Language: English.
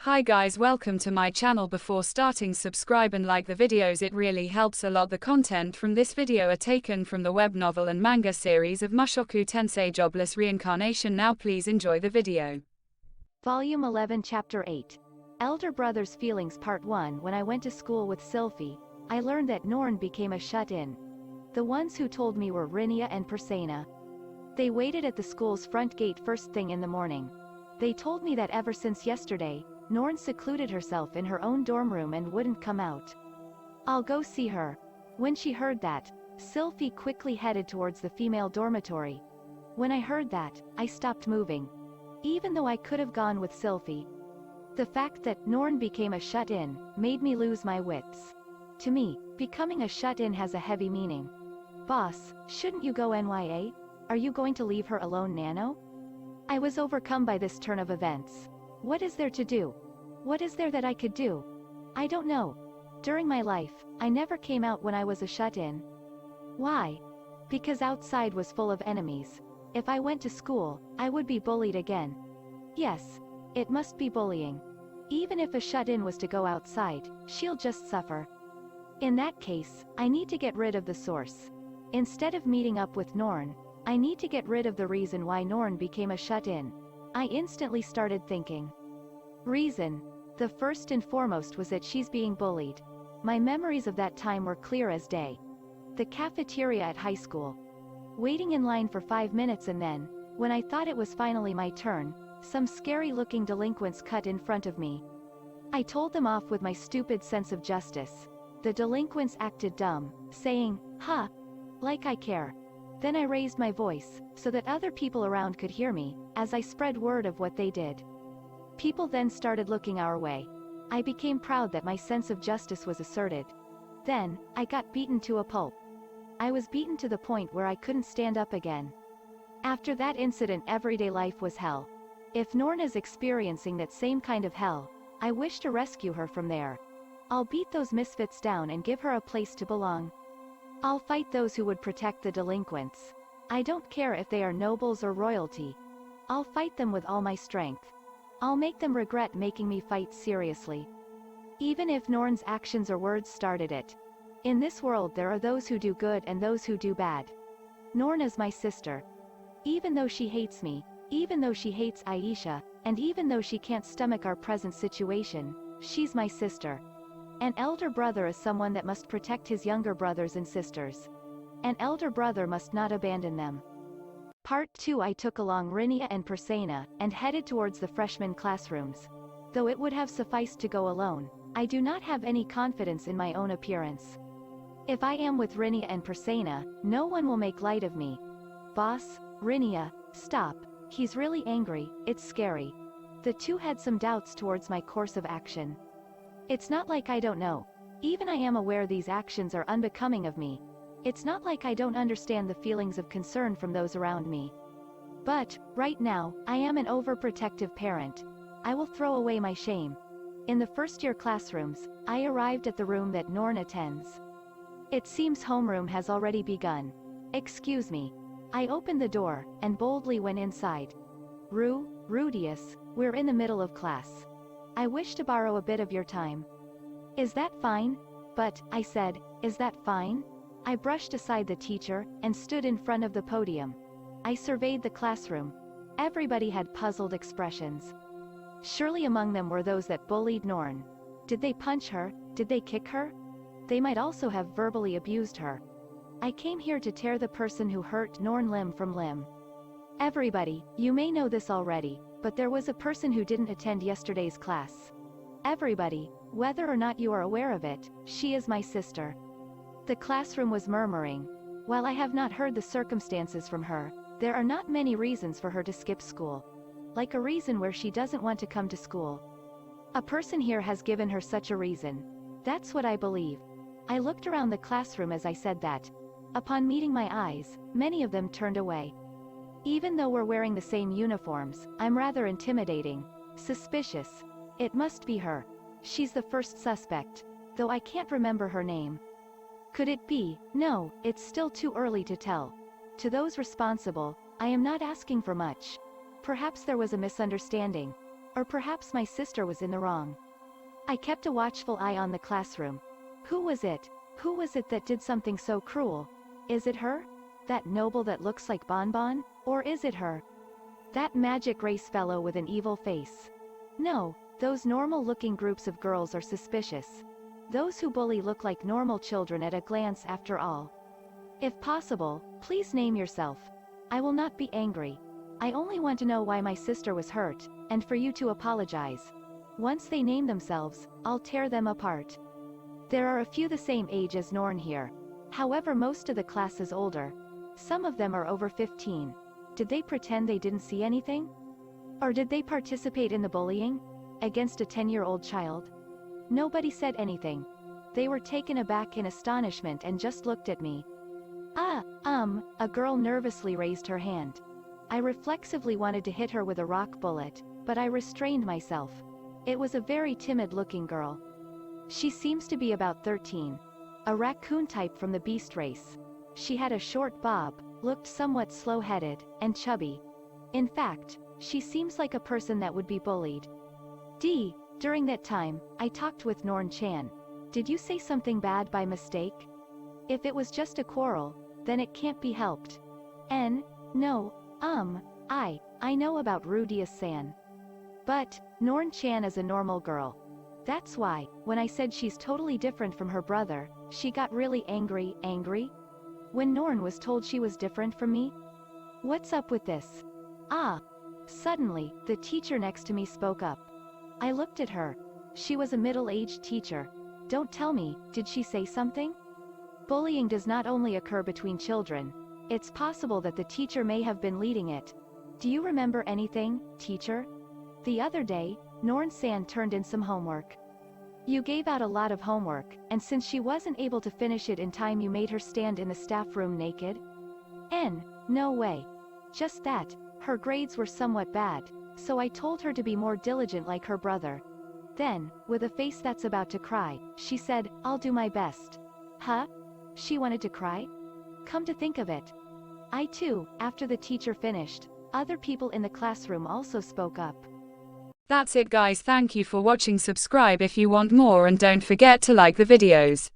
Hi guys, welcome to my channel. Before starting, subscribe and like the videos, it really helps a lot. The content from this video are taken from the web novel and manga series of Mushoku Tensei Jobless Reincarnation. Now please enjoy the video. Volume 11 Chapter 8 Elder Brother's Feelings Part 1. When I went to school with Sylphy, I learned that Norn became a shut-in. The ones who told me were Rinia and Pursena. They waited at the school's front gate first thing in the morning. They told me that ever since yesterday, Norn secluded herself in her own dorm room and wouldn't come out. I'll go see her. When she heard that, Sylphy quickly headed towards the female dormitory. When I heard that, I stopped moving. Even though I could have gone with Sylphy. The fact that Norn became a shut-in made me lose my wits. To me, becoming a shut-in has a heavy meaning. Boss, shouldn't you go NYA? Are you going to leave her alone, Nano? I was overcome by this turn of events. What is there to do? What is there that I could do? I don't know. During my life, I never came out when I was a shut-in. Why? Because outside was full of enemies. If I went to school, I would be bullied again. Yes, it must be bullying. Even if a shut-in was to go outside, she'll just suffer. In that case, I need to get rid of the source. Instead of meeting up with Norn, I need to get rid of the reason why Norn became a shut-in. I instantly started thinking. Reason. The first and foremost was that she's being bullied. My memories of that time were clear as day. The cafeteria at high school. Waiting in line for 5 minutes, and then, when I thought it was finally my turn, some scary-looking delinquents cut in front of me. I told them off with my stupid sense of justice. The delinquents acted dumb, saying, "Huh, like I care." Then I raised my voice, so that other people around could hear me, as I spread word of what they did. People then started looking our way. I became proud that my sense of justice was asserted. Then, I got beaten to a pulp. I was beaten to the point where I couldn't stand up again. After that incident, everyday life was hell. If Norn is experiencing that same kind of hell, I wish to rescue her from there. I'll beat those misfits down and give her a place to belong. I'll fight those who would protect the delinquents. I don't care if they are nobles or royalty. I'll fight them with all my strength. I'll make them regret making me fight seriously. Even if Norn's actions or words started it. In this world there are those who do good and those who do bad. Norn is my sister. Even though she hates me, even though she hates Aisha, and even though she can't stomach our present situation, she's my sister. An elder brother is someone that must protect his younger brothers and sisters. An elder brother must not abandon them. Part 2. I took along Rinia and Pursena, and headed towards the freshman classrooms. Though it would have sufficed to go alone, I do not have any confidence in my own appearance. If I am with Rinia and Pursena, no one will make light of me. Boss, Rinia, stop. He's really angry, it's scary. The two had some doubts towards my course of action. It's not like I don't know. Even I am aware these actions are unbecoming of me. It's not like I don't understand the feelings of concern from those around me. But, right now, I am an overprotective parent. I will throw away my shame. In the first-year classrooms, I arrived at the room that Norn attends. It seems homeroom has already begun. Excuse me. I opened the door, and boldly went inside. Rudeus, we're in the middle of class. I wish to borrow a bit of your time. Is that fine? But, I said, is that fine? I brushed aside the teacher, and stood in front of the podium. I surveyed the classroom. Everybody had puzzled expressions. Surely among them were those that bullied Norn. Did they punch her? Did they kick her? They might also have verbally abused her. I came here to tear the person who hurt Norn limb from limb. Everybody, you may know this already, but there was a person who didn't attend yesterday's class. Everybody, whether or not you are aware of it, she is my sister. The classroom was murmuring. While I have not heard the circumstances from her, there are not many reasons for her to skip school. Like a reason where she doesn't want to come to school. A person here has given her such a reason. That's what I believe. I looked around the classroom as I said that. Upon meeting my eyes, many of them turned away. Even though we're wearing the same uniforms, I'm rather intimidating. Suspicious. It must be her. She's the first suspect. Though I can't remember her name. Could it be? No, it's still too early to tell. To those responsible, I am not asking for much. Perhaps there was a misunderstanding. Or perhaps my sister was in the wrong. I kept a watchful eye on the classroom. Who was it? Who was it that did something so cruel? Is it her? That noble that looks like Bonbon? Or is it her? That magic race fellow with an evil face? No, those normal-looking groups of girls are suspicious. Those who bully look like normal children at a glance after all. If possible, please name yourself. I will not be angry. I only want to know why my sister was hurt, and for you to apologize. Once they name themselves, I'll tear them apart. There are a few the same age as Norn here. However, most of the class is older. Some of them are over 15. Did they pretend they didn't see anything? Or did they participate in the bullying? Against a 10-year-old child? Nobody said anything. They were taken aback in astonishment and just looked at me. A girl nervously raised her hand. I reflexively wanted to hit her with a rock bullet, but I restrained myself. It was a very timid-looking girl. She seems to be about 13. A raccoon type from the beast race. She had a short bob, looked somewhat slow-headed, and chubby. In fact, she seems like a person that would be bullied. During that time, I talked with Norn-chan. Did you say something bad by mistake? If it was just a quarrel, then it can't be helped. No, I know about Rudeus-san. But, Norn-chan is a normal girl. That's why, when I said she's totally different from her brother, she got really angry. When Norn was told she was different from me? What's up with this? Suddenly, the teacher next to me spoke up. I looked at her. She was a middle-aged teacher. Don't tell me, did she say something? Bullying does not only occur between children. It's possible that the teacher may have been leading it. Do you remember anything, teacher? The other day, Norn-san turned in some homework. You gave out a lot of homework, and since she wasn't able to finish it in time, you made her stand in the staff room naked? No way. Just that, her grades were somewhat bad, so I told her to be more diligent like her brother. Then, with a face that's about to cry, she said, "I'll do my best." Huh? She wanted to cry? Come to think of it. I too, after the teacher finished, other people in the classroom also spoke up. That's it guys, thank you for watching. Subscribe if you want more and don't forget to like the videos.